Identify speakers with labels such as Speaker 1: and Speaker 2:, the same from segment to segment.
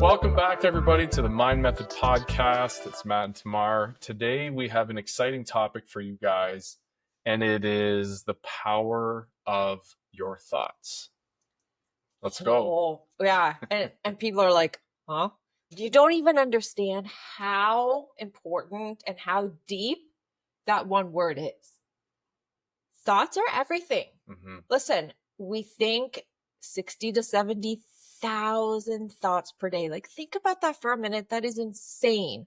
Speaker 1: Welcome back, everybody, to the Mind Method Podcast. It's Matt and Tamar. Today, we have an exciting topic for you guys, and it is the power of your thoughts. Let's go.
Speaker 2: Oh, yeah. And people are like, huh? You don't even understand how important and how deep that one word is. Thoughts are everything.
Speaker 1: Mm-hmm.
Speaker 2: Listen, we think 60 to 70,000 thoughts per day. Like, think about that for a minute. That is insane.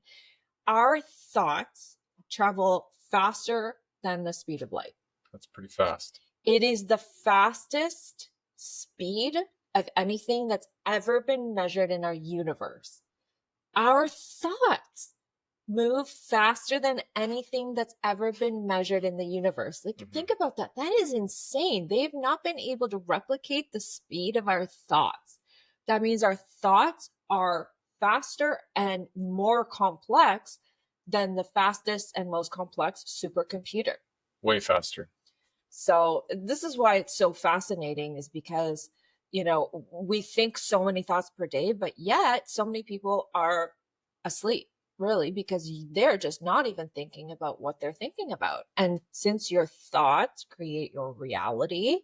Speaker 2: Our thoughts travel faster than the speed of light.
Speaker 1: That's pretty fast.
Speaker 2: It is the fastest speed of anything that's ever been measured in our universe. Our thoughts move faster than anything that's ever been measured in the universe. Like, think about that. That is insane. They've not been able to replicate the speed of our thoughts. That means our thoughts are faster and more complex than the fastest and most complex supercomputer.
Speaker 1: Way faster.
Speaker 2: So this is why it's so fascinating, is because, you know, we think so many thoughts per day, but yet so many people are asleep, really, because they're just not even thinking about what they're thinking about. And since your thoughts create your reality,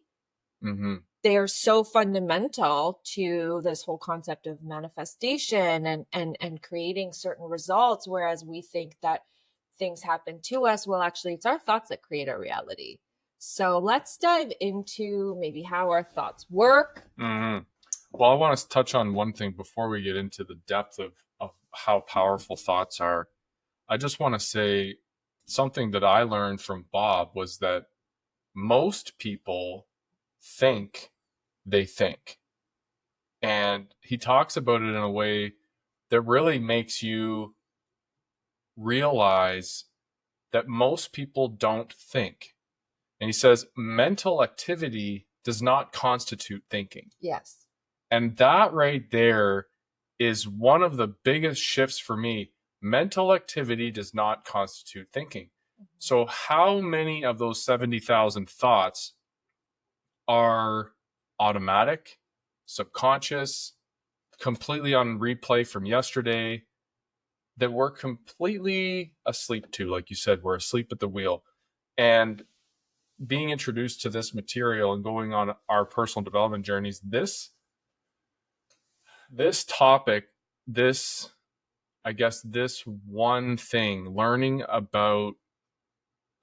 Speaker 2: they are so fundamental to this whole concept of manifestation and creating certain results. Whereas we think that things happen to us, well, actually, it's our thoughts that create our reality. So let's dive into maybe how our thoughts work.
Speaker 1: Well, I want to touch on one thing before we get into the depth of how powerful thoughts are. I just want to say something that I learned from Bob was that most people think they think. And he talks about it in a way that really makes you realize that most people don't think. And he says mental activity does not constitute thinking.
Speaker 2: Yes.
Speaker 1: And that right there is one of the biggest shifts for me. Mental activity does not constitute thinking. So how many of those 70,000 thoughts are automatic, subconscious, completely on replay from yesterday, that we're completely asleep to? Like you said, we're asleep at the wheel. And being introduced to this material and going on our personal development journeys, this topic, this one thing, learning about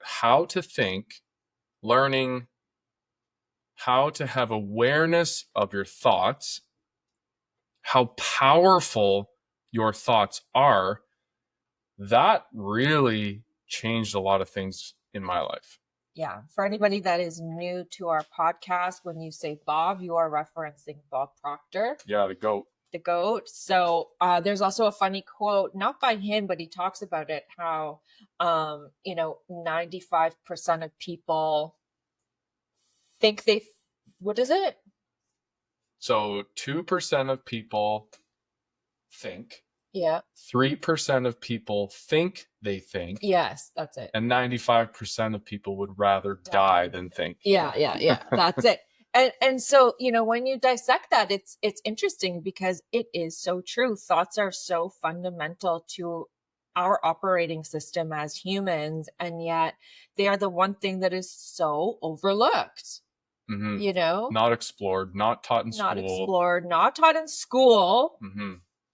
Speaker 1: how to think, learning how to have awareness of your thoughts, how powerful your thoughts are, that really changed a lot of things in my life.
Speaker 2: Yeah. For anybody that is new to our podcast, when you say Bob, you are referencing Bob Proctor.
Speaker 1: Yeah, the GOAT.
Speaker 2: The GOAT. So there's also a funny quote, not by him, but he talks about it, how, 95% of people think what is it?
Speaker 1: So 2% of people think.
Speaker 2: Yeah.
Speaker 1: 3% of people think they think.
Speaker 2: Yes, that's it.
Speaker 1: And 95% of people would rather die than think.
Speaker 2: Yeah. That's it. And so, when you dissect that, it's interesting because it is so true. Thoughts are so fundamental to our operating system as humans, and yet they are the one thing that is so overlooked.
Speaker 1: Not explored, not taught in school.
Speaker 2: Not explored, not taught in school.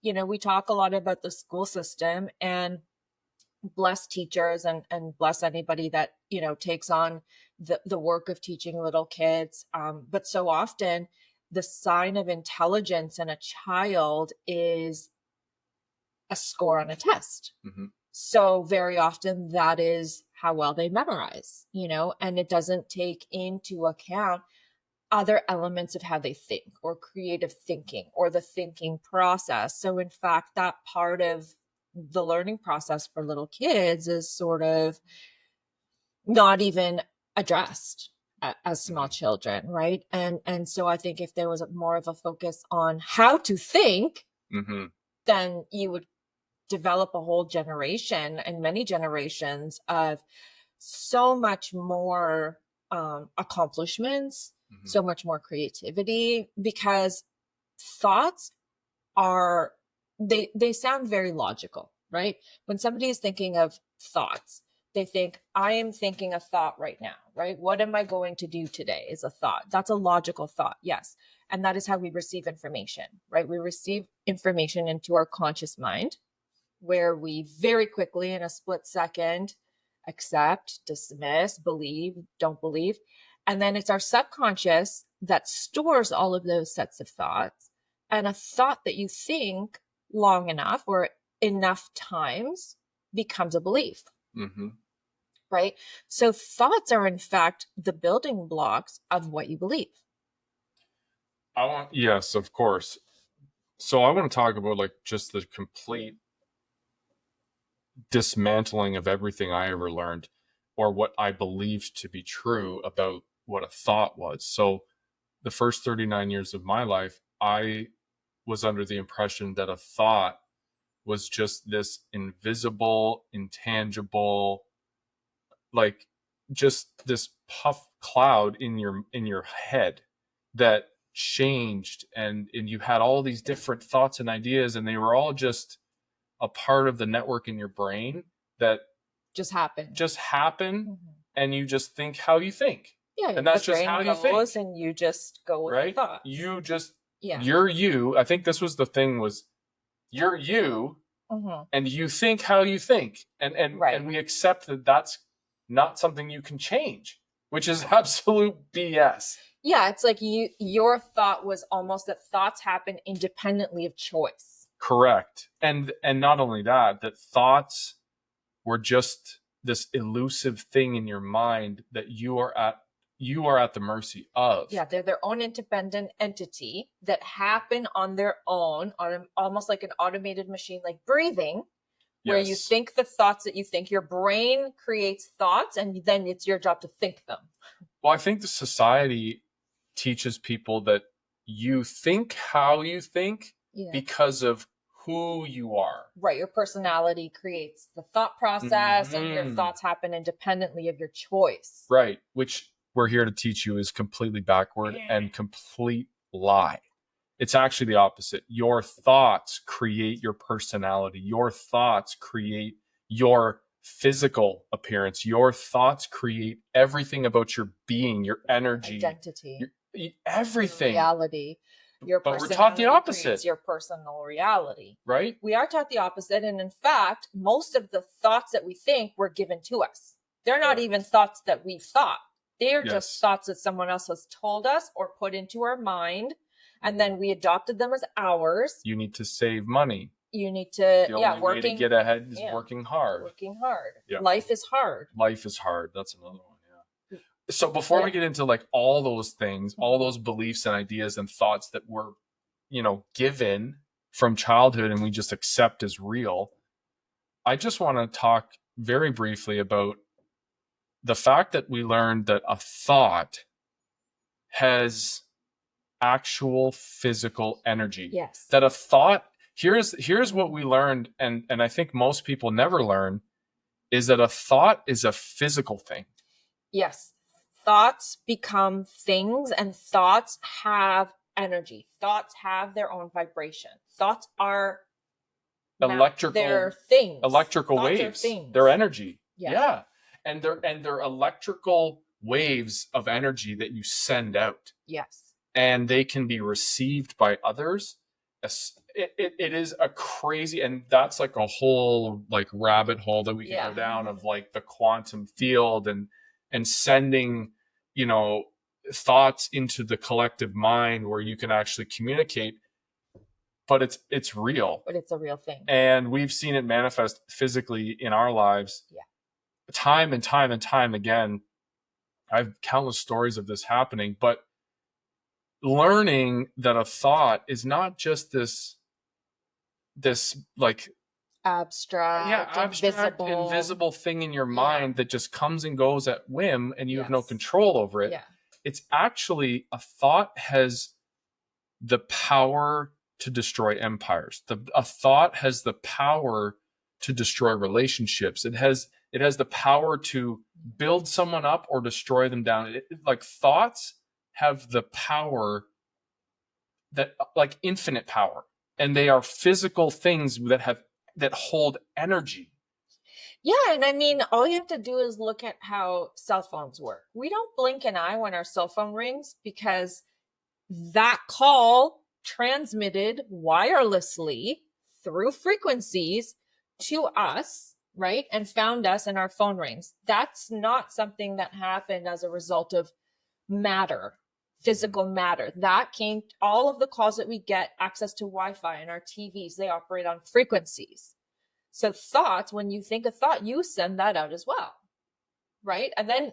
Speaker 2: We talk a lot about the school system, and bless teachers and bless anybody that, takes on the work of teaching little kids. But so often the sign of intelligence in a child is a score on a test. So very often that is how well they memorize, and it doesn't take into account other elements of how they think, or creative thinking, or the thinking process. So in fact, that part of the learning process for little kids is sort of not even addressed as small children, right? And so I think if there was more of a focus on how to think, then you would develop a whole generation and many generations of so much more accomplishments, so much more creativity, because thoughts are they sound very logical, right? When somebody is thinking of thoughts, they think, I am thinking a thought right now, right? What am I going to do today is a thought. That's a logical thought, yes. And that is how we receive information, right? We receive information into our conscious mind, where we very quickly, in a split second, accept, dismiss, believe, don't believe. And then it's our subconscious that stores all of those sets of thoughts. And a thought that you think long enough or enough times becomes a belief.
Speaker 1: Mm-hmm.
Speaker 2: Right? So thoughts are, in fact, the building blocks of what you believe.
Speaker 1: Yes, of course. So I want to talk about like just the complete dismantling of everything I ever learned or what I believed to be true about what a thought was. So the first 39 years of my life, I was under the impression that a thought was just this invisible, intangible, like just this puff cloud in your head that changed, and you had all these different thoughts and ideas, and they were all just a part of the network in your brain that
Speaker 2: Just happen.
Speaker 1: Mm-hmm. And you just think how you think.
Speaker 2: Yeah,
Speaker 1: and that's just how you think,
Speaker 2: and you just go with
Speaker 1: right?
Speaker 2: the thoughts.
Speaker 1: You just
Speaker 2: Yeah.
Speaker 1: You're you. I think this was the thing, was you're you, and you think how you think, and
Speaker 2: Right.
Speaker 1: and we accept that that's not something you can change, which is absolute BS.
Speaker 2: Yeah, it's like your thought was almost that thoughts happen independently of choice.
Speaker 1: Correct. And not only that thoughts were just this elusive thing in your mind that you are at the mercy of.
Speaker 2: Yeah, they're their own independent entity that happen on their own, on almost like an automated machine, like breathing, where you think the thoughts that you think. Your brain creates thoughts, and then it's your job to think them.
Speaker 1: Well, I think the society teaches people that you think how you think because of who you are.
Speaker 2: Right. Your personality creates the thought process, and your thoughts happen independently of your choice.
Speaker 1: Right. Which we're here to teach you is completely backward and complete lie. It's actually the opposite. Your thoughts create your personality. Your thoughts create your physical appearance. Your thoughts create everything about your being, your energy,
Speaker 2: identity,
Speaker 1: everything.
Speaker 2: Reality.
Speaker 1: But we're taught the opposite.
Speaker 2: Your personal reality.
Speaker 1: Right?
Speaker 2: We are taught the opposite. And in fact, most of the thoughts that we think were given to us. They're not even thoughts that we thought. They're just thoughts that someone else has told us or put into our mind. And then we adopted them as ours.
Speaker 1: You need to save money.
Speaker 2: You need to,
Speaker 1: the only way to get ahead is working hard.
Speaker 2: Working hard. Yeah. Life is hard.
Speaker 1: Life is hard. That's another one. Yeah. So before we get into like all those things, all those beliefs and ideas and thoughts that were, given from childhood and we just accept as real, I just want to talk very briefly about the fact that we learned that a thought has actual physical energy.
Speaker 2: Yes.
Speaker 1: That a thought, here's what we learned, and I think most people never learn, is that a thought is a physical thing.
Speaker 2: Yes. Thoughts become things, and thoughts have energy. Thoughts have their own vibration. Thoughts are
Speaker 1: they're
Speaker 2: things.
Speaker 1: Electrical waves. They're energy. Yeah. And they're electrical waves of energy that you send out.
Speaker 2: Yes.
Speaker 1: And they can be received by others. It is a crazy, and that's like a whole like rabbit hole that we can go down of like the quantum field and sending, thoughts into the collective mind where you can actually communicate. But it's real.
Speaker 2: But it's a real thing.
Speaker 1: And we've seen it manifest physically in our lives. Yeah. Time and time and time again. I have countless stories of this happening, but learning that a thought is not just this like
Speaker 2: abstract,
Speaker 1: invisible thing in your mind that just comes and goes at whim and you have no control over it. Yeah. It's actually, a thought has the power to destroy empires. A thought has the power to destroy relationships. It has the power to build someone up or destroy them down. Like thoughts have the power, that like infinite power. And they are physical things that hold energy.
Speaker 2: Yeah, and I mean, all you have to do is look at how cell phones work. We don't blink an eye when our cell phone rings because that call transmitted wirelessly through frequencies to us, right? And found us and our phone rings. That's not something that happened as a result of matter, physical matter. That came, all of the calls that we get, access to Wi-Fi and our TVs, they operate on frequencies. So thoughts, when you think a thought, you send that out as well, right? And then,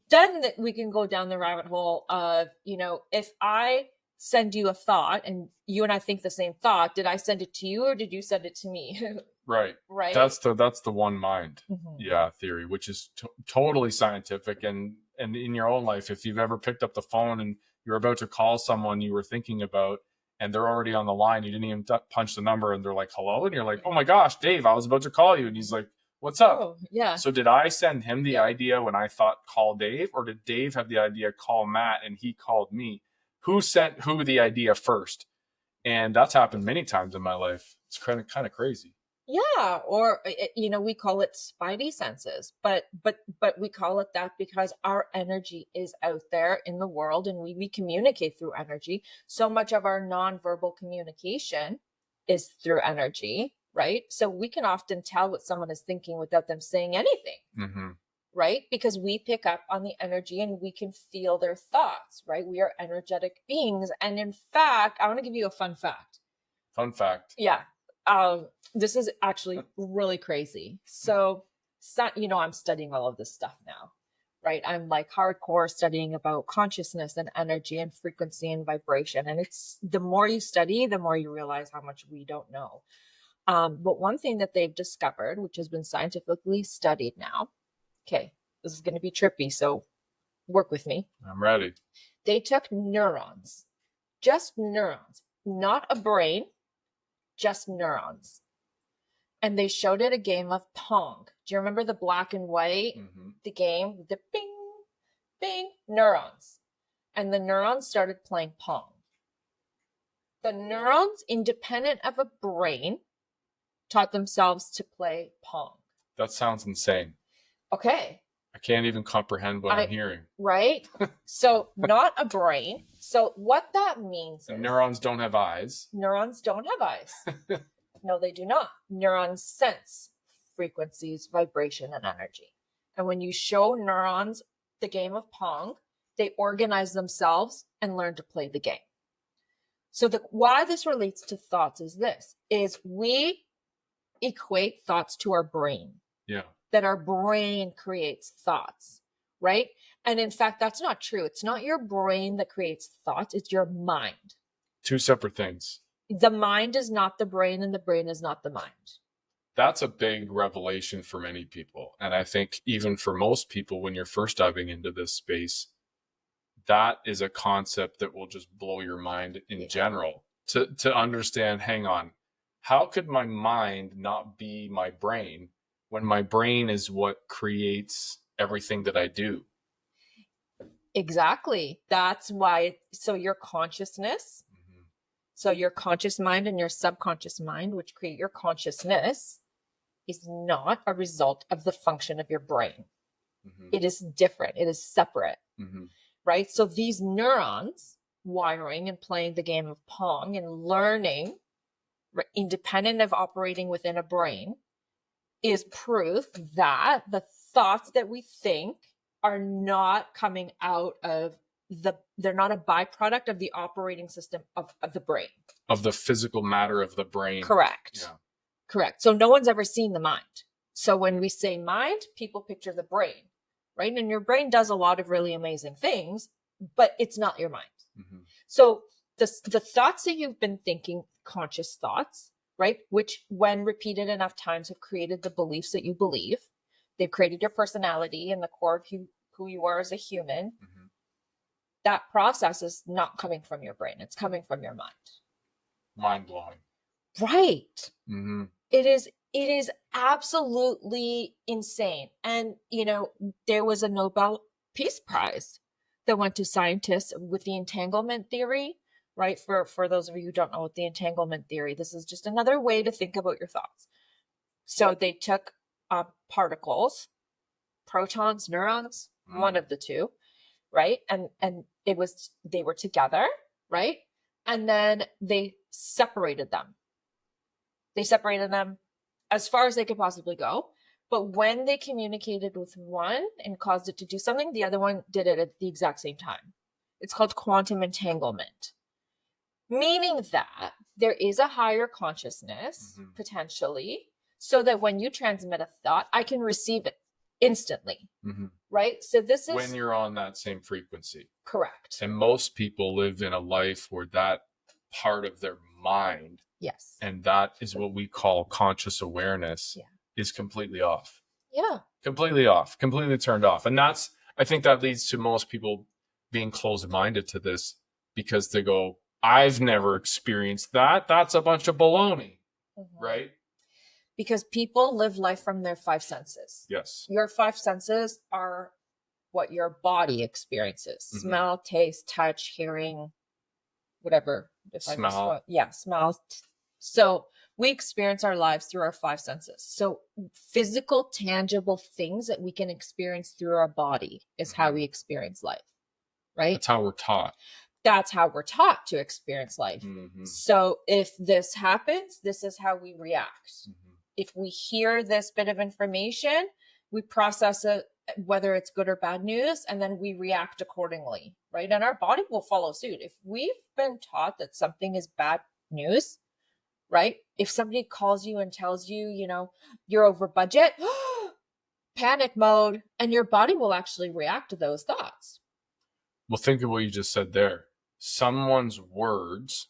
Speaker 2: then we can go down the rabbit hole of, if I send you a thought and you and I think the same thought, did I send it to you or did you send it to me?
Speaker 1: Right.
Speaker 2: Right.
Speaker 1: That's the one mind, theory, which is totally scientific. And in your own life, if you've ever picked up the phone and you're about to call someone you were thinking about, and they're already on the line, you didn't even punch the number, and they're like, "Hello," and you're like, "Oh my gosh, Dave, I was about to call you," and he's like, "What's up?"
Speaker 2: Oh, yeah.
Speaker 1: So did I send him the idea when I thought call Dave, or did Dave have the idea call Matt and he called me? Who sent who the idea first? And that's happened many times in my life. It's kind of crazy.
Speaker 2: Yeah, or we call it spidey senses, but we call it that because our energy is out there in the world and we communicate through energy. So much of our nonverbal communication is through energy, right? So we can often tell what someone is thinking without them saying anything. Right? Because we pick up on the energy and we can feel their thoughts, right? We are energetic beings. And in fact, I want to give you a fun fact.
Speaker 1: Fun fact.
Speaker 2: Yeah. This is actually really crazy. So, I'm studying all of this stuff now, right? I'm like hardcore studying about consciousness and energy and frequency and vibration. And it's the more you study, the more you realize how much we don't know. But one thing that they've discovered, which has been scientifically studied now, okay, this is going to be trippy, so work with me.
Speaker 1: I'm ready.
Speaker 2: They took neurons, just neurons, not a brain, just neurons. And they showed it a game of Pong. Do you remember the black and white, the game, the bing, bing, neurons? And the neurons started playing Pong. The neurons, independent of a brain, taught themselves to play Pong.
Speaker 1: That sounds insane.
Speaker 2: Okay.
Speaker 1: I can't even comprehend what I'm hearing.
Speaker 2: Right? So not a brain. So what that means is
Speaker 1: neurons don't have eyes.
Speaker 2: Neurons don't have eyes. No, they do not. Neurons sense frequencies, vibration, and energy. And when you show neurons the game of Pong, they organize themselves and learn to play the game. So why this relates to thoughts is we equate thoughts to our brain.
Speaker 1: Yeah.
Speaker 2: That our brain creates thoughts, right? And in fact, that's not true. It's not your brain that creates thoughts. It's your mind.
Speaker 1: Two separate things.
Speaker 2: The mind is not the brain and the brain is not the mind.
Speaker 1: That's a big revelation for many people. And I think even for most people, when you're first diving into this space, that is a concept that will just blow your mind in general. To understand, hang on, how could my mind not be my brain when my brain is what creates everything that I do?
Speaker 2: Exactly. That's why. So your consciousness, so your conscious mind and your subconscious mind, which create your consciousness, is not a result of the function of your brain. It is different. It is separate. Right? So these neurons wiring and playing the game of Pong and learning, independent of operating within a brain, is proof that the thoughts that we think are not coming out of they're not a byproduct of the operating system of the brain. Of the
Speaker 1: physical matter of the brain.
Speaker 2: Correct. Yeah. Correct. So no one's ever seen the mind. So when we say mind, people picture the brain, right? And your brain does a lot of really amazing things, but it's not your mind. So the thoughts that you've been thinking, conscious thoughts, right? Which when repeated enough times have created the beliefs that you believe. They've created your personality and the core of who you are as a human. That process is not coming from your brain. It's coming from your mind.
Speaker 1: Mind blowing.
Speaker 2: Right. It is absolutely insane. And, there was a Nobel Peace Prize that went to scientists with the entanglement theory right? For those of you who don't know what the entanglement theory, this is just another way to think about your thoughts. So they took particles, protons, neurons, one of the two, right? And they were together, right? And then they separated them. They separated them as far as they could possibly go. But when they communicated with one and caused it to do something, the other one did it at the exact same time. It's called quantum entanglement, meaning that there is a higher consciousness potentially, so that when you transmit a thought, I can receive it instantly. Right? So this is
Speaker 1: when you're on that same frequency.
Speaker 2: Correct.
Speaker 1: And most people live in a life where that part of their mind,
Speaker 2: yes,
Speaker 1: and that is what we call conscious awareness, is completely off.
Speaker 2: Yeah.
Speaker 1: Completely off, completely turned off. And I think that leads to most people being closed-minded to this, because they go, I've never experienced that. That's a bunch of baloney, right?
Speaker 2: Because people live life from their five senses.
Speaker 1: Yes.
Speaker 2: Your five senses are what your body experiences. Smell, taste, touch, hearing, whatever.
Speaker 1: Smell.
Speaker 2: Smell. So we experience our lives through our five senses. So physical, tangible things that we can experience through our body is how we experience life, right?
Speaker 1: That's how we're taught.
Speaker 2: That's how we're taught to experience life. So if this happens, this is how we react. If we hear this bit of information, we process it, whether it's good or bad news, and then we react accordingly, right? And our body will follow suit. If we've been taught that something is bad news, right? If somebody calls you and tells you, you're over budget, panic mode, and your body will actually react to those thoughts.
Speaker 1: Well, think of what you just said there. Someone's words,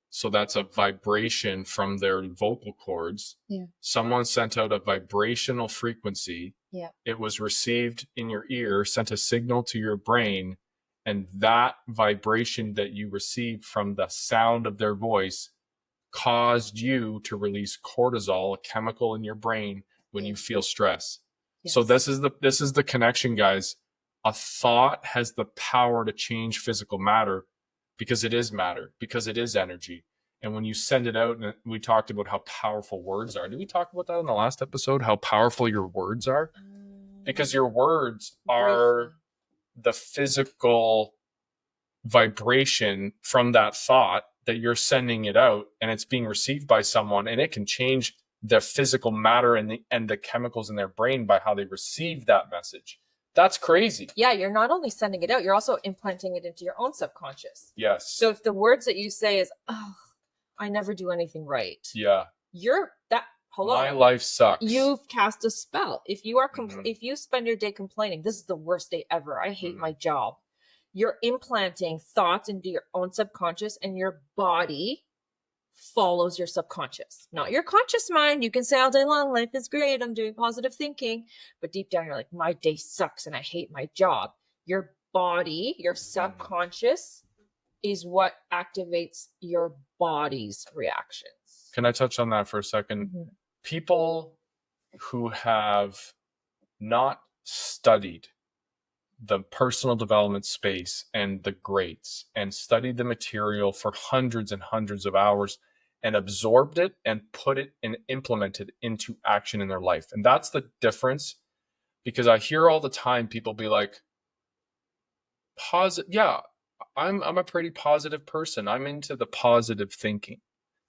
Speaker 1: so that's a vibration from their vocal cords.
Speaker 2: Yeah.
Speaker 1: Someone sent out a vibrational frequency.
Speaker 2: Yeah.
Speaker 1: It was received in your ear, sent a signal to your brain, and that vibration that you received from the sound of their voice caused you to release cortisol, a chemical in your brain, when you feel stress. Yes. So this is the connection, guys. A thought has the power to change physical matter, because it is matter, because it is energy. And when you send it out, and we talked about how powerful words are. Did we talk about that in the last episode? How powerful your words are? Because your words are the physical vibration from that thought that you're sending it out, and it's being received by someone, and it can change the physical matter and the chemicals in their brain by how they receive that message. That's crazy.
Speaker 2: Yeah, you're not only sending it out, you're also implanting it into your own subconscious.
Speaker 1: Yes.
Speaker 2: So if the words that you say is, oh, I never do anything right.
Speaker 1: Yeah.
Speaker 2: Hello.
Speaker 1: My life sucks.
Speaker 2: You've cast a spell. If you are if you spend your day complaining, this is the worst day ever, I hate my job. You're implanting thoughts into your own subconscious, and your body follows your subconscious, not your conscious mind. You can say all day long, life is great, I'm doing positive thinking, but deep down you're like, my day sucks and I hate my job. Your body, your subconscious, is what activates your body's reactions.
Speaker 1: Can I touch on that for a second? People who have not studied the personal development space and the greats, and studied the material for hundreds and hundreds of hours, and absorbed it and put it and implemented into action in their life. And that's the difference, because I hear all the time people be like, yeah, I'm a pretty positive person. I'm into the positive thinking.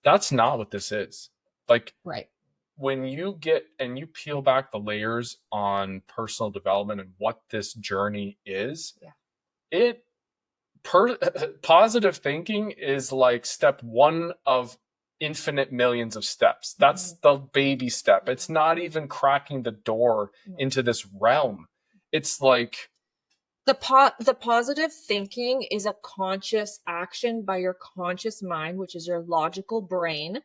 Speaker 1: That's not what this is. Like,
Speaker 2: right.
Speaker 1: When you get and you peel back the layers on personal development and what this journey is, positive thinking is like step one of infinite millions of steps. That's the baby step. It's not even cracking the door into this realm. It's like
Speaker 2: the positive thinking is a conscious action by your conscious mind, which is your logical brain.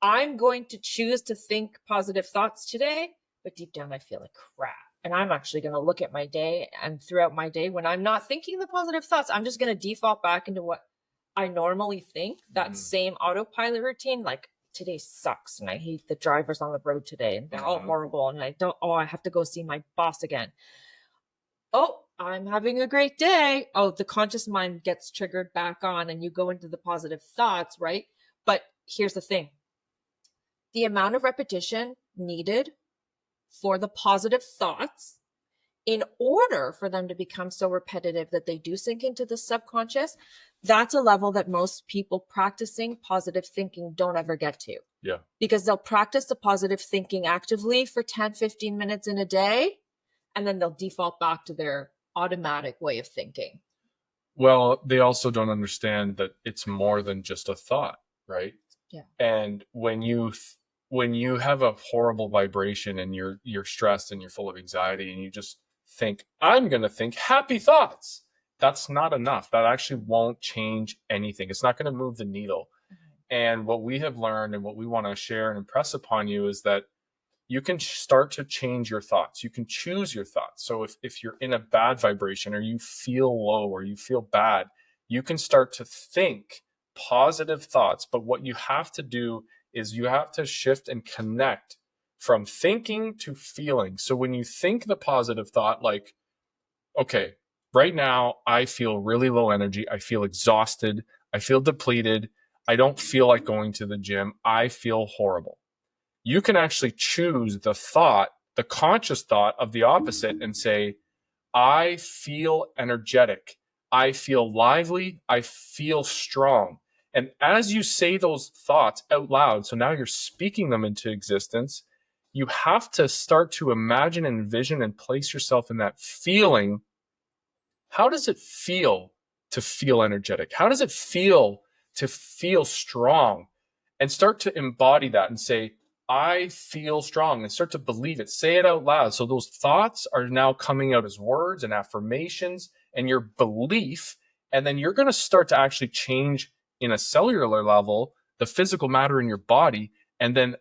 Speaker 2: I'm going to choose to think positive thoughts today, but deep down I feel like crap. And I'm actually going to look at my day, and throughout my day, when I'm not thinking the positive thoughts, I'm just going to default back into what I normally think. That same autopilot routine, like today sucks and I hate the drivers on the road today and they're all horrible. And I have to go see my boss again. Oh, I'm having a great day. Oh, the conscious mind gets triggered back on and you go into the positive thoughts, right? But here's the thing. The amount of repetition needed for the positive thoughts in order for them to become so repetitive that they do sink into the subconscious, that's a level that most people practicing positive thinking don't ever get to.
Speaker 1: Yeah.
Speaker 2: Because they'll practice the positive thinking actively for 10, 15 minutes in a day, and then they'll default back to their automatic way of thinking.
Speaker 1: Well, they also don't understand that it's more than just a thought, right?
Speaker 2: Yeah.
Speaker 1: And when you have a horrible vibration and you're stressed and you're full of anxiety and you just think, I'm going to think happy thoughts, that's not enough. That actually won't change anything. It's not going to move the needle. Mm-hmm. And what we have learned and what we want to share and impress upon you is that you can start to change your thoughts. You can choose your thoughts. So if you're in a bad vibration or you feel low or you feel bad, you can start to think positive thoughts. But what you have to do is you have to shift and connect from thinking to feeling. So when you think the positive thought, like, okay, right now I feel really low energy. I feel exhausted. I feel depleted. I don't feel like going to the gym. I feel horrible. You can actually choose the thought, the conscious thought of the opposite and say, I feel energetic. I feel lively. I feel strong. And as you say those thoughts out loud, so now you're speaking them into existence, you have to start to imagine and envision and place yourself in that feeling. How does it feel to feel energetic? How does it feel to feel strong? And start to embody that and say, I feel strong, and start to believe it. Say it out loud. So those thoughts are now coming out as words and affirmations and your belief. And then you're going to start to actually change in a cellular level, the physical matter in your body. And then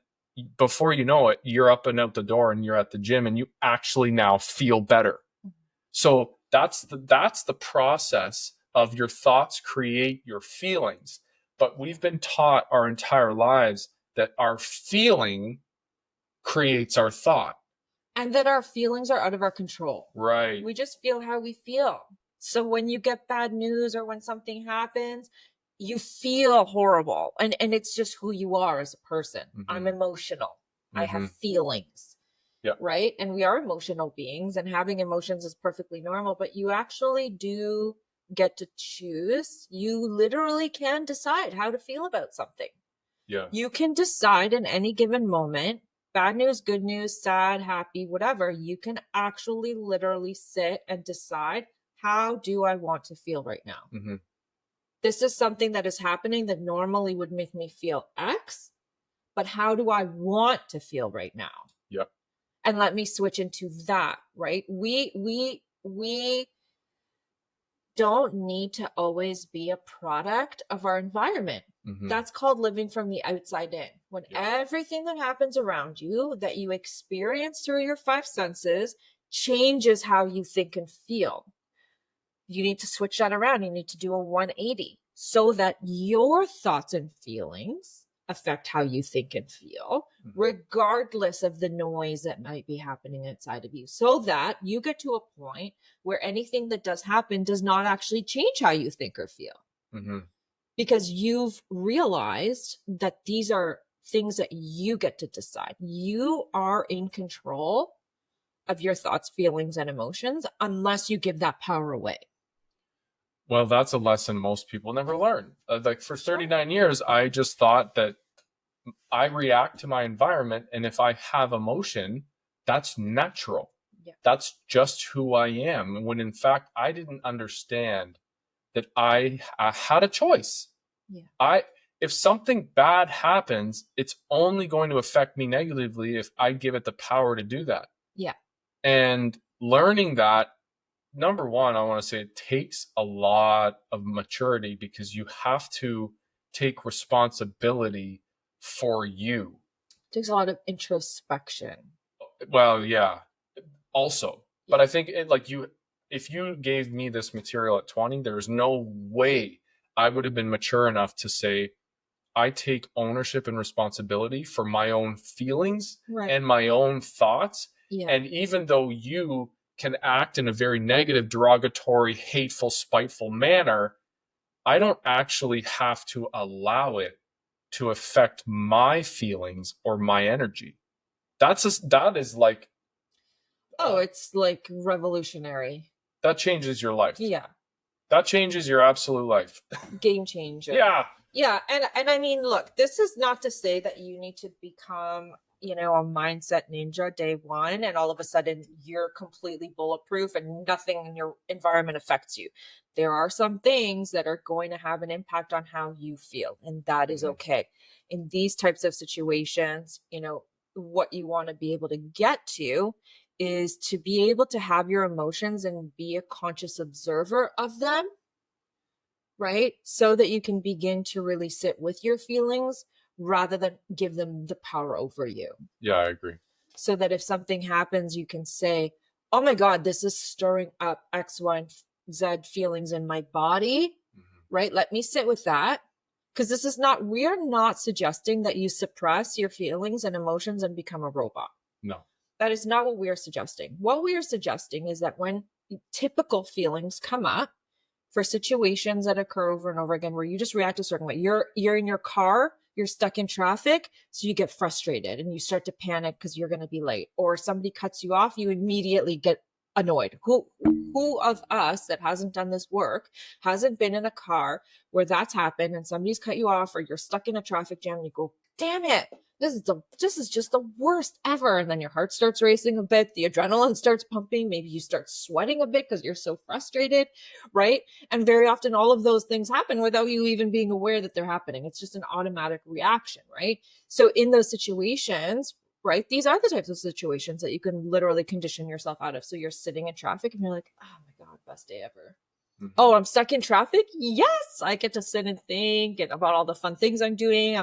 Speaker 1: before you know it, you're up and out the door and you're at the gym and you actually now feel better. So that's the process of your thoughts create your feelings. But we've been taught our entire lives that our feeling creates our thought.
Speaker 2: And that our feelings are out of our control.
Speaker 1: Right.
Speaker 2: We just feel how we feel. So when you get bad news or when something happens, you feel horrible. And it's just who you are as a person. Mm-hmm. I'm emotional. Mm-hmm. I have feelings.
Speaker 1: Yeah.
Speaker 2: Right? And we are emotional beings, and having emotions is perfectly normal, but you actually do get to choose. You literally can decide how to feel about something.
Speaker 1: Yeah.
Speaker 2: You can decide in any given moment, bad news, good news, sad, happy, whatever. You can actually literally sit and decide, how do I want to feel right now? Mm-hmm. This is something that is happening that normally would make me feel X, but how do I want to feel right now?
Speaker 1: Yeah.
Speaker 2: And let me switch into that, right? We don't need to always be a product of our environment. Mm-hmm. That's called living from the outside in. When everything that happens around you that you experience through your five senses changes how you think and feel. You need to switch that around. You need to do a 180 so that your thoughts and feelings affect how you think and feel, regardless of the noise that might be happening inside of you, so that you get to a point where anything that does happen does not actually change how you think or feel. Mm-hmm. Because you've realized that these are things that you get to decide. You are in control of your thoughts, feelings, and emotions, unless you give that power away.
Speaker 1: Well, that's a lesson most people never learn. Like for 39 years, I just thought that I react to my environment, and if I have emotion, that's natural. Yeah. That's just who I am. When in fact, I didn't understand that I had a choice. Yeah. If something bad happens, it's only going to affect me negatively if I give it the power to do that.
Speaker 2: Yeah.
Speaker 1: And learning that, number one, I want to say it takes a lot of maturity, because you have to take responsibility for you.
Speaker 2: It takes a lot of introspection.
Speaker 1: Well, yeah, also. Yeah. But I think if you gave me this material at 20, there's no way I would have been mature enough to say, I take ownership and responsibility for my own feelings and my own thoughts. Yeah. And even though you can act in a very negative, derogatory, hateful, spiteful manner, I don't actually have to allow it to affect my feelings or my energy. That is like,
Speaker 2: it's like revolutionary.
Speaker 1: that changes your life.
Speaker 2: Yeah.
Speaker 1: That changes your absolute life.
Speaker 2: Game changer.
Speaker 1: Yeah.
Speaker 2: Yeah. And I mean, look, this is not to say that you need to become, a mindset ninja day one, and all of a sudden you're completely bulletproof and nothing in your environment affects you. There are some things that are going to have an impact on how you feel, and that is okay. In these types of situations, what you want to be able to get to is to be able to have your emotions and be a conscious observer of them, right? So that you can begin to really sit with your feelings rather than give them the power over you.
Speaker 1: Yeah, I agree.
Speaker 2: So that if something happens, you can say, oh my God, this is stirring up X, Y, and Z feelings in my body, right? Let me sit with that. Because we are not suggesting that you suppress your feelings and emotions and become a robot.
Speaker 1: No.
Speaker 2: That is not what we are suggesting. What we are suggesting is that when typical feelings come up, for situations that occur over and over again where you just react a certain way. You're in your car, you're stuck in traffic, so you get frustrated and you start to panic because you're going to be late, or somebody cuts you off, you immediately get annoyed. Who of us that hasn't done this work hasn't been in a car where that's happened and somebody's cut you off, or you're stuck in a traffic jam and you go, damn it, this is just the worst ever. And then your heart starts racing a bit, the adrenaline starts pumping, maybe you start sweating a bit because you're so frustrated, right? And very often all of those things happen without you even being aware that they're happening. It's just an automatic reaction, right? So in those situations, right, these are the types of situations that you can literally condition yourself out of. So you're sitting in traffic and you're like, oh my God, best day ever. Oh, I'm stuck in traffic. Yes, I get to sit and think about all the fun things I'm doing.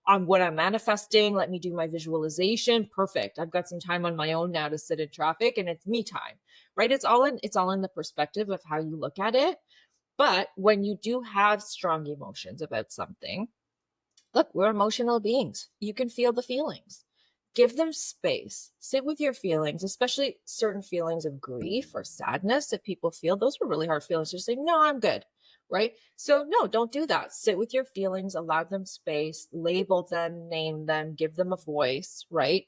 Speaker 2: I'm what I'm manifesting. Let me do my visualization. Perfect. I've got some time on my own now to sit in traffic, and it's me time, right? It's all in the perspective of how you look at it. But when you do have strong emotions about something, look, we're emotional beings. You can feel the feelings. Give them space. Sit with your feelings, especially certain feelings of grief or sadness that people feel. Those are really hard feelings. Just say, no, I'm good. Right? So, no, don't do that. Sit with your feelings, allow them space, label them, name them, give them a voice, right?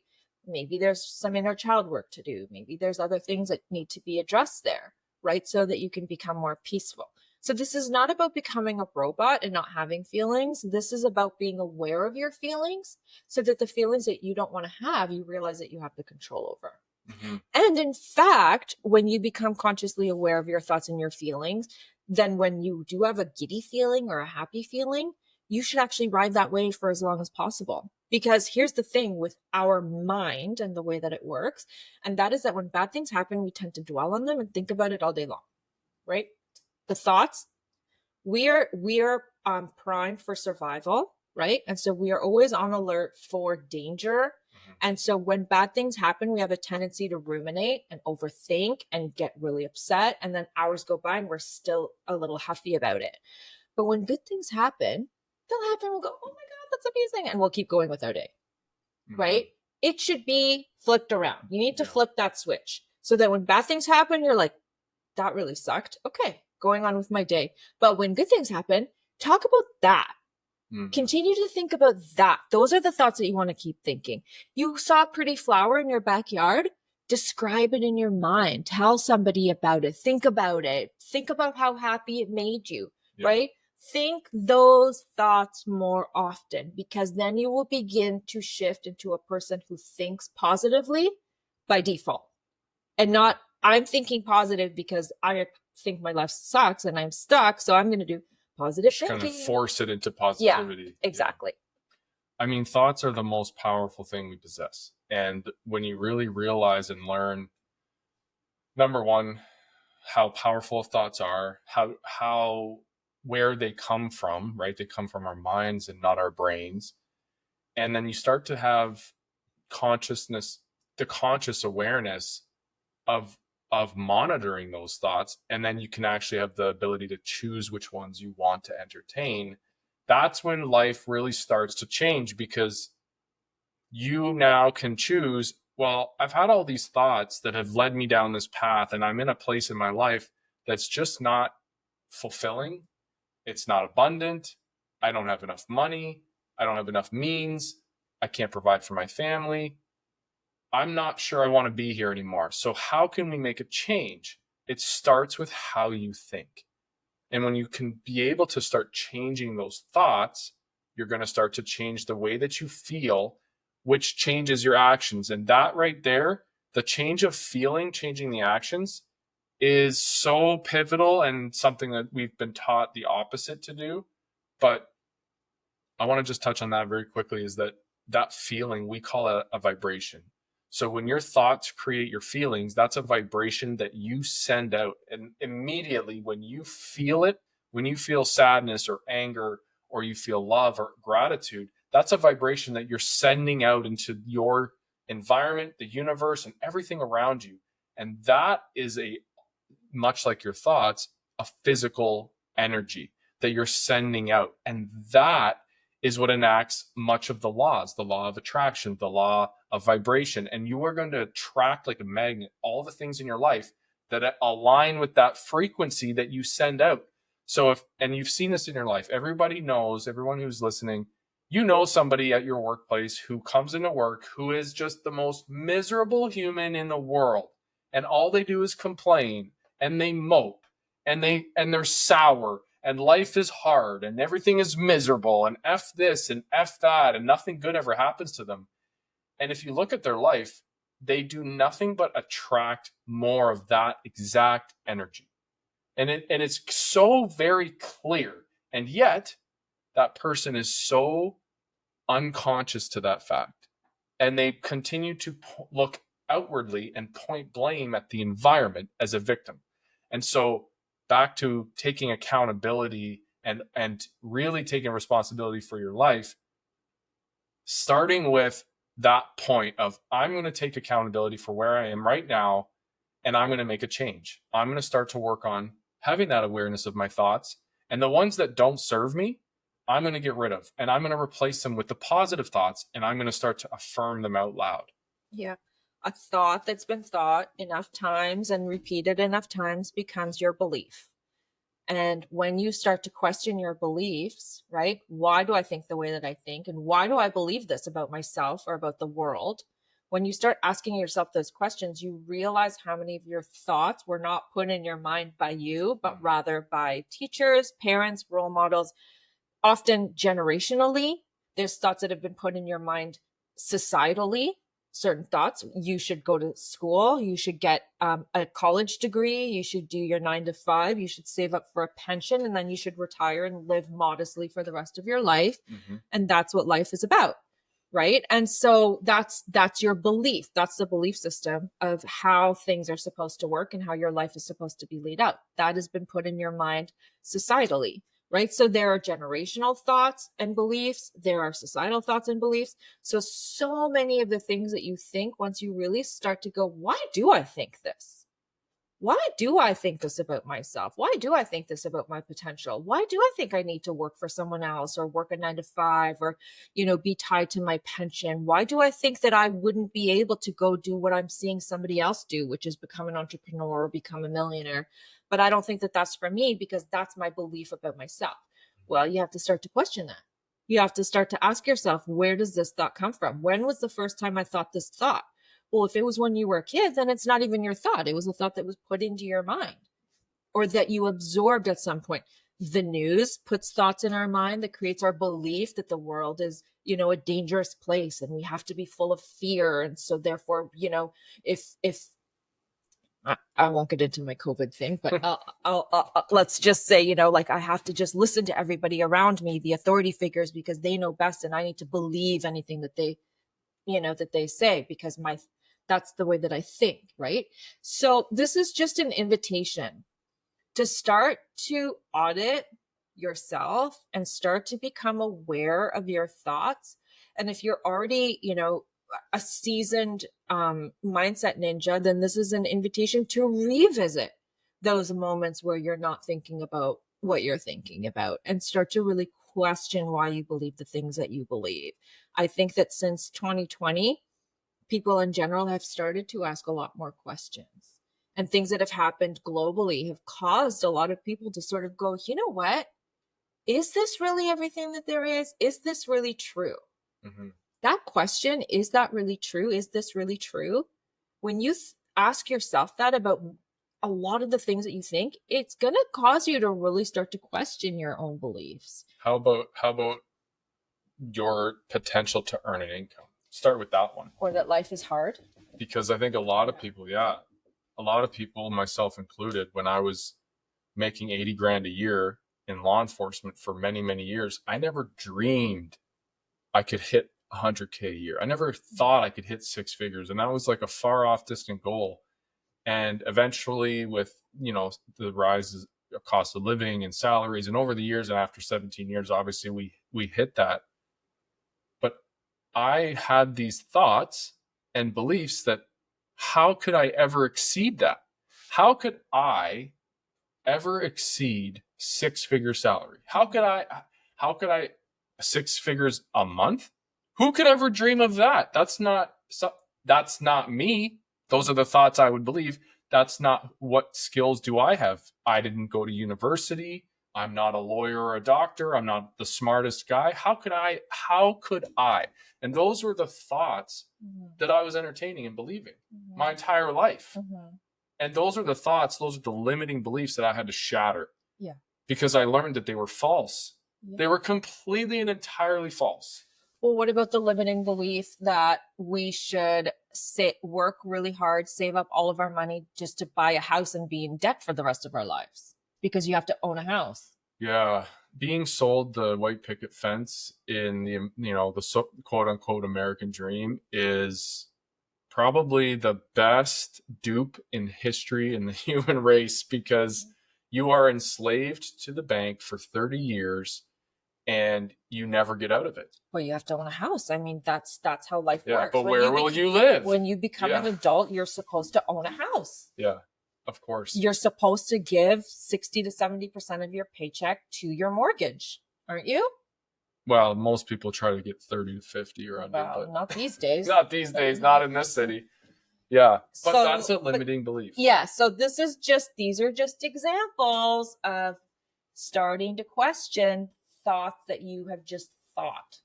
Speaker 2: Maybe there's some inner child work to do. Maybe there's other things that need to be addressed there, right? So that you can become more peaceful. So this is not about becoming a robot and not having feelings. This is about being aware of your feelings so that the feelings that you don't want to have, you realize that you have the control over. And in fact, when you become consciously aware of your thoughts and your feelings, then when you do have a giddy feeling or a happy feeling, you should actually ride that wave for as long as possible. Because here's the thing with our mind and the way that it works, and that is that when bad things happen, we tend to dwell on them and think about it all day long, right? The thoughts, we are primed for survival, right? And so we are always on alert for danger. And so when bad things happen, we have a tendency to ruminate and overthink and get really upset. And then hours go by and we're still a little huffy about it. But when good things happen, they'll happen. We'll go, oh my God, that's amazing. And we'll keep going with our day, right? It should be flipped around. You need to flip that switch so that when bad things happen, you're like, that really sucked. Okay, going on with my day. But when good things happen, talk about that. Continue to think about that. Those are the thoughts that you want to keep thinking. You saw a pretty flower in your backyard. Describe it in your mind. Tell somebody about it. Think about it. Think about how happy it made you, right? Think those thoughts more often, because then you will begin to shift into a person who thinks positively by default and not, I'm thinking positive because I think my life sucks and I'm stuck. So I'm going to do positive thinking.
Speaker 1: Kind of force it into positivity.
Speaker 2: Yeah, exactly.
Speaker 1: Yeah. I mean, thoughts are the most powerful thing we possess. And when you really realize and learn, number one, how powerful thoughts are, where they come from, right? They come from our minds and not our brains. And then you start to have the conscious awareness of monitoring those thoughts, and then you can actually have the ability to choose which ones you want to entertain. That's when life really starts to change, because you now can choose, Well, I've had all these thoughts that have led me down this path, and I'm in a place in my life that's just not fulfilling. It's not abundant. I don't have enough money. I don't have enough means. I can't provide for my family. I'm not sure I want to be here anymore. So, how can we make a change? It starts with how you think. And when you can be able to start changing those thoughts, you're going to start to change the way that you feel, which changes your actions. And that right there, the change of feeling, changing the actions, is so pivotal and something that we've been taught the opposite to do. But I want to just touch on that very quickly, is that that feeling we call a vibration. So when your thoughts create your feelings, that's a vibration that you send out. And immediately when you feel it, when you feel sadness or anger, or you feel love or gratitude, that's a vibration that you're sending out into your environment, the universe, and everything around you. And that is a, much like your thoughts, a physical energy that you're sending out. And that is what enacts much of the laws, the law of attraction, the law of vibration. And you are going to attract, like a magnet, all the things in your life that align with that frequency that you send out. So if, and you've seen this in your life, everybody knows, everyone who's listening, you know somebody at your workplace who comes into work who is just the most miserable human in the world. And all they do is complain, and they mope, and they're sour, and life is hard, and everything is miserable, and F this and F that, and nothing good ever happens to them. And if you look at their life, they do nothing but attract more of that exact energy. And it's so very clear. And yet that person is so unconscious to that fact. And they continue to look outwardly and point blame at the environment as a victim. And so back to taking accountability and really taking responsibility for your life, starting with that point of, I'm going to take accountability for where I am right now, and I'm going to make a change. I'm going to start to work on having that awareness of my thoughts, and the ones that don't serve me, I'm going to get rid of, and I'm going to replace them with the positive thoughts, and I'm going to start to affirm them out loud.
Speaker 2: Yeah. A thought that's been thought enough times and repeated enough times becomes your belief. And when you start to question your beliefs, right? Why do I think the way that I think? And why do I believe this about myself or about the world? When you start asking yourself those questions, you realize how many of your thoughts were not put in your mind by you, but rather by teachers, parents, role models, often generationally. There's thoughts that have been put in your mind societally. Certain thoughts: you should go to school, you should get a college degree, you should do your 9 to 5, you should save up for a pension, and then you should retire and live modestly for the rest of your life. And that's what life is about, right? And so that's your belief. That's the belief system of how things are supposed to work and how your life is supposed to be laid out. That has been put in your mind societally, right? So there are generational thoughts and beliefs, there are societal thoughts and beliefs. So many of the things that you think, once you really start to go, why do I think this? Why do I think this about myself? Why do I think this about my potential? Why do I think I need to work for someone else, or work a 9 to 5, or, be tied to my pension? Why do I think that I wouldn't be able to go do what I'm seeing somebody else do, which is become an entrepreneur or become a millionaire? But I don't think that that's for me because that's my belief about myself. Well, you have to start to question that. You have to start to ask yourself, where does this thought come from? When was the first time I thought this thought? Well, if it was when you were a kid, then it's not even your thought. It was a thought that was put into your mind or that you absorbed at some point. The news puts thoughts in our mind that creates our belief that the world is, a dangerous place and we have to be full of fear. And so therefore, if I won't get into my COVID thing, but let's just say, like I have to just listen to everybody around me, the authority figures, because they know best, and I need to believe anything that they say, because that's the way that I think, right? So this is just an invitation to start to audit yourself and start to become aware of your thoughts. And if you're already, a seasoned mindset ninja, then this is an invitation to revisit those moments where you're not thinking about what you're thinking about, and start to really question why you believe the things that you believe. I think that since 2020, people in general have started to ask a lot more questions. And things that have happened globally have caused a lot of people to sort of go, you know what? Is this really everything that there is? Is this really true?
Speaker 1: Mm-hmm.
Speaker 2: That question, is that really true? Is this really true? When you ask yourself that about a lot of the things that you think, it's going to cause you to really start to question your own beliefs.
Speaker 1: How about your potential to earn an income? Start with that one.
Speaker 2: Or that life is hard.
Speaker 1: Because I think a lot of people, myself included, when I was making 80 grand a year in law enforcement for many, many years, I never dreamed I could hit 100K a year. I never thought I could hit six figures. And that was like a far off distant goal. And eventually with, the rises of cost of living and salaries, and over the years, and after 17 years, obviously we hit that. But I had these thoughts and beliefs that how could I ever exceed that? How could I ever exceed six-figure salary? How could I six figures a month? Who could ever dream of that? That's not me. Those are the thoughts I would believe. That's not what skills do I have. I didn't go to university. I'm not a lawyer or a doctor. I'm not the smartest guy. How could I? And those were the thoughts that I was entertaining and believing my entire life. And those are the limiting beliefs that I had to shatter.
Speaker 2: Yeah.
Speaker 1: Because I learned that they were false. Yeah. They were completely and entirely false.
Speaker 2: Well, what about the limiting belief that we should work really hard, save up all of our money just to buy a house and be in debt for the rest of our lives because you have to own a house?
Speaker 1: Yeah. Being sold the white picket fence in the quote unquote American dream is probably the best dupe in history in the human race, because you are enslaved to the bank for 30 years and you never get out of it.
Speaker 2: Well, you have to own a house. I mean, that's how life works.
Speaker 1: But where will you live?
Speaker 2: When you become an adult, you're supposed to own a house.
Speaker 1: Yeah, of course.
Speaker 2: You're supposed to give 60 to 70% of your paycheck to your mortgage, aren't you?
Speaker 1: Well, most people try to get 30 to 50 or under.
Speaker 2: Well, not these days.
Speaker 1: Not these days, not in this city. Yeah, but that's a limiting belief.
Speaker 2: Yeah, so these are just examples of starting to question thoughts that you have just thought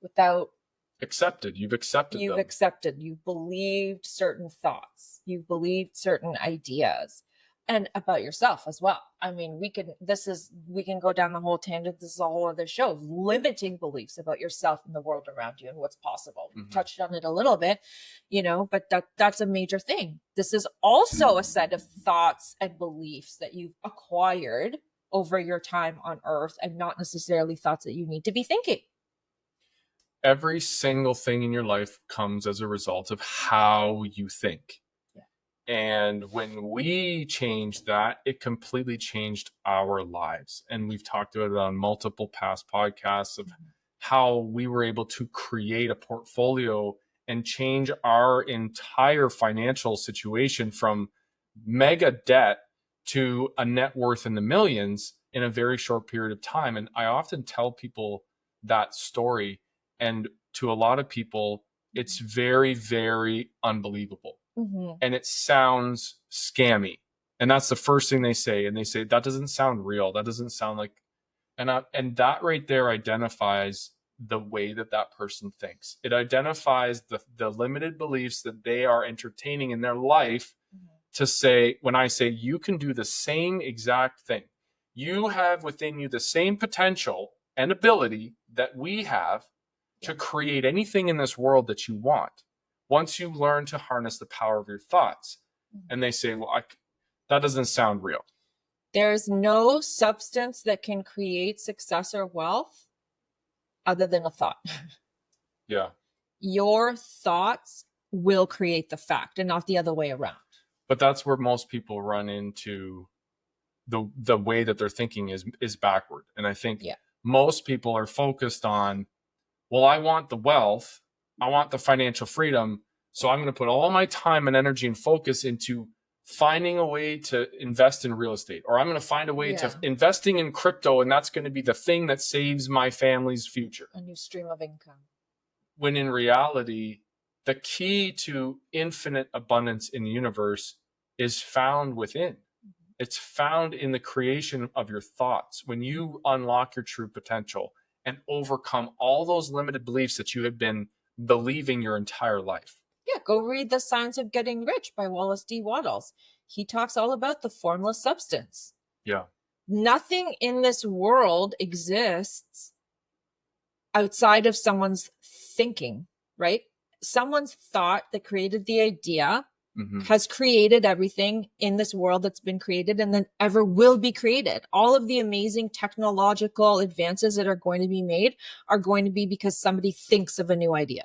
Speaker 2: without
Speaker 1: accepted. You've accepted them.
Speaker 2: You've believed certain thoughts. You've believed certain ideas. And about yourself as well. I mean, we can go down the whole tangent. This is a whole other show. Limiting beliefs about yourself and the world around you and what's possible. We touched on it a little bit, but that's a major thing. This is also a set of thoughts and beliefs that you've acquired over your time on Earth, and not necessarily thoughts that you need to be thinking.
Speaker 1: Every single thing in your life comes as a result of how you think. And when we changed that, it completely changed our lives. And we've talked about it on multiple past podcasts of how we were able to create a portfolio and change our entire financial situation from mega debt to a net worth in the millions in a very short period of time. And I often tell people that story. And to a lot of people, it's very, very unbelievable. And it sounds scammy. And that's the first thing they say. And they say, that doesn't sound real. That doesn't sound like, and that right there identifies the way that person thinks. It identifies the limited beliefs that they are entertaining in their life to say, when I say you can do the same exact thing, you have within you the same potential and ability that we have to create anything in this world that you want. Once you learn to harness the power of your thoughts. And they say, well, that doesn't sound real.
Speaker 2: There's no substance that can create success or wealth other than a thought.
Speaker 1: Yeah.
Speaker 2: Your thoughts will create the fact and not the other way around.
Speaker 1: But that's where most people run into the way that they're thinking is backward. And I think most people are focused on, well, I want the wealth. I want the financial freedom. So I'm going to put all my time and energy and focus into finding a way to invest in real estate, or I'm going to find a way to investing in crypto. And that's going to be the thing that saves my family's future.
Speaker 2: A new stream of income.
Speaker 1: When in reality, the key to infinite abundance in the universe is found within. It's found in the creation of your thoughts. When you unlock your true potential and overcome all those limited beliefs that you have been believing your entire life.
Speaker 2: Yeah, go read The Science of Getting Rich by Wallace D. Wattles. He talks all about the formless substance.
Speaker 1: Yeah.
Speaker 2: Nothing in this world exists outside of someone's thinking, right? Someone's thought that created the idea has created everything in this world that's been created and then ever will be created. All of the amazing technological advances that are going to be made are going to be because somebody thinks of a new idea.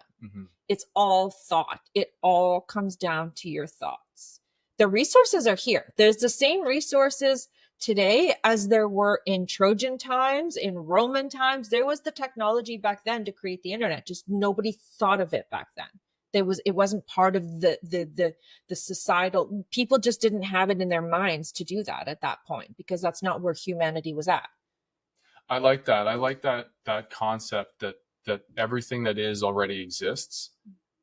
Speaker 2: It's all thought. It all comes down to your thoughts. The resources are here. There's the same resources today as there were in Trojan times, in Roman times. There was the technology back then to create the internet. Just nobody thought of it back then. It wasn't part of the societal. People just didn't have it in their minds to do that at that point, because that's not where humanity was at.
Speaker 1: I like that. I like that concept that everything that is already exists,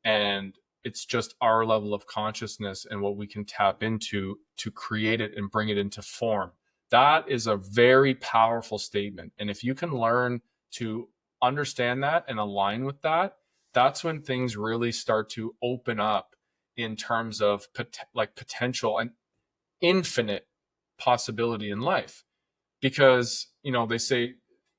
Speaker 1: and it's just our level of consciousness and what we can tap into to create it and bring it into form. That is a very powerful statement. And if you can learn to understand that and align with that, that's when things really start to open up in terms of potential and infinite possibility in life. Because, they say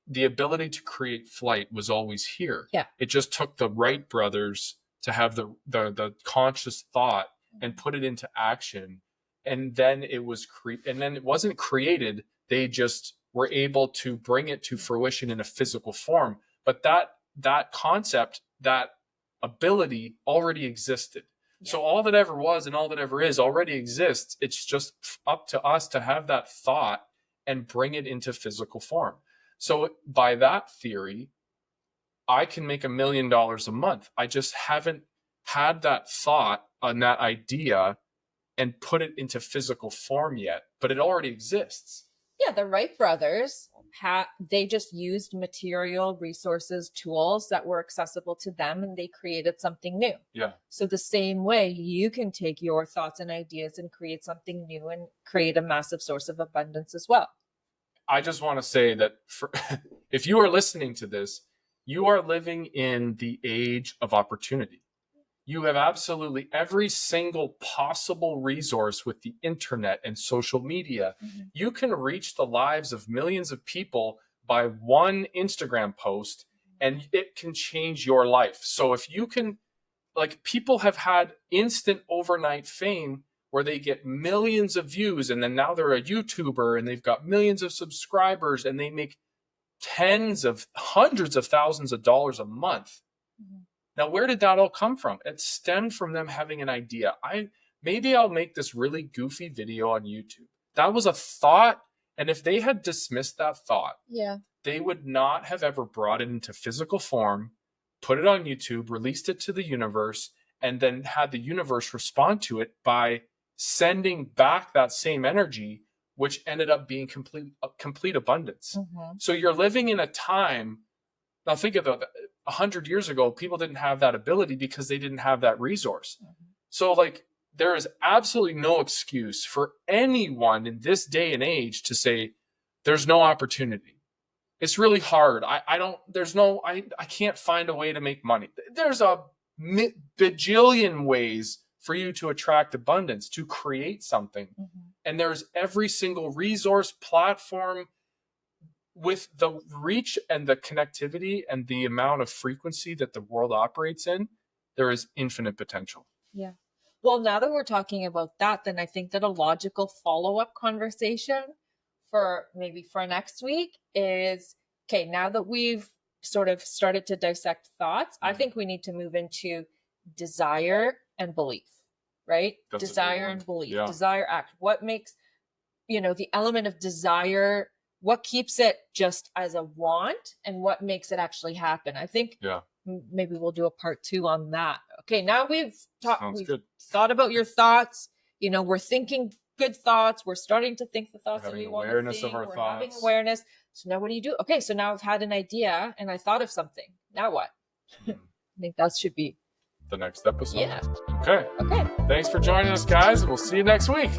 Speaker 1: the ability to create flight was always here.
Speaker 2: Yeah.
Speaker 1: It just took the Wright brothers to have the conscious thought and put it into action. And then it was and then it wasn't created. They just were able to bring it to fruition in a physical form. But that concept, that ability already existed. Yeah. So all that ever was and all that ever is already exists. It's just up to us to have that thought and bring it into physical form. So by that theory, I can make $1 million a month. I just haven't had that thought and that idea and put it into physical form yet, but it already exists.
Speaker 2: Yeah, the Wright brothers, they just used material resources, tools that were accessible to them, and they created something new.
Speaker 1: Yeah.
Speaker 2: So the same way, you can take your thoughts and ideas and create something new and create a massive source of abundance as well.
Speaker 1: I just want to say that if you are listening to this, you are living in the age of opportunity. You have absolutely every single possible resource with the internet and social media. You can reach the lives of millions of people by one Instagram post, and it can change your life. So if you can, people have had instant overnight fame where they get millions of views, and then now they're a YouTuber and they've got millions of subscribers and they make hundreds of thousands of dollars a month. Now, where did that all come from? It stemmed from them having an idea. Maybe I'll make this really goofy video on YouTube. That was a thought. And if they had dismissed that thought, they would not have ever brought it into physical form, put it on YouTube, released it to the universe, and then had the universe respond to it by sending back that same energy, which ended up being complete abundance. So you're living in a time. Now think of 100 years ago, people didn't have that ability because they didn't have that resource. So there is absolutely no excuse for anyone in this day and age to say there's no opportunity. It's really hard. I can't find a way to make money. There's a bajillion ways for you to attract abundance, to create something. And there's every single resource, platform, with the reach and the connectivity and the amount of frequency that the world operates in, there is infinite potential. Yeah.
Speaker 2: Well, now that we're talking about that, then I think that a logical follow-up conversation for next week is, okay, now that we've sort of started to dissect thoughts, I think we need to move into desire and belief, right? That's desire and belief, desire, act. What makes, the element of desire, what keeps it just as a want and what makes it actually happen? I think maybe we'll do a part 2 on that. Okay, now we've thought about your thoughts. We're thinking good thoughts. We're starting to think the thoughts that we want to think. We're having awareness. So now what do you do? Okay, so now I've had an idea and I thought of something. Now what? I think that should be
Speaker 1: the next episode.
Speaker 2: Yeah.
Speaker 1: Okay.
Speaker 2: Okay.
Speaker 1: Thanks for joining us, guys. We'll see you next week.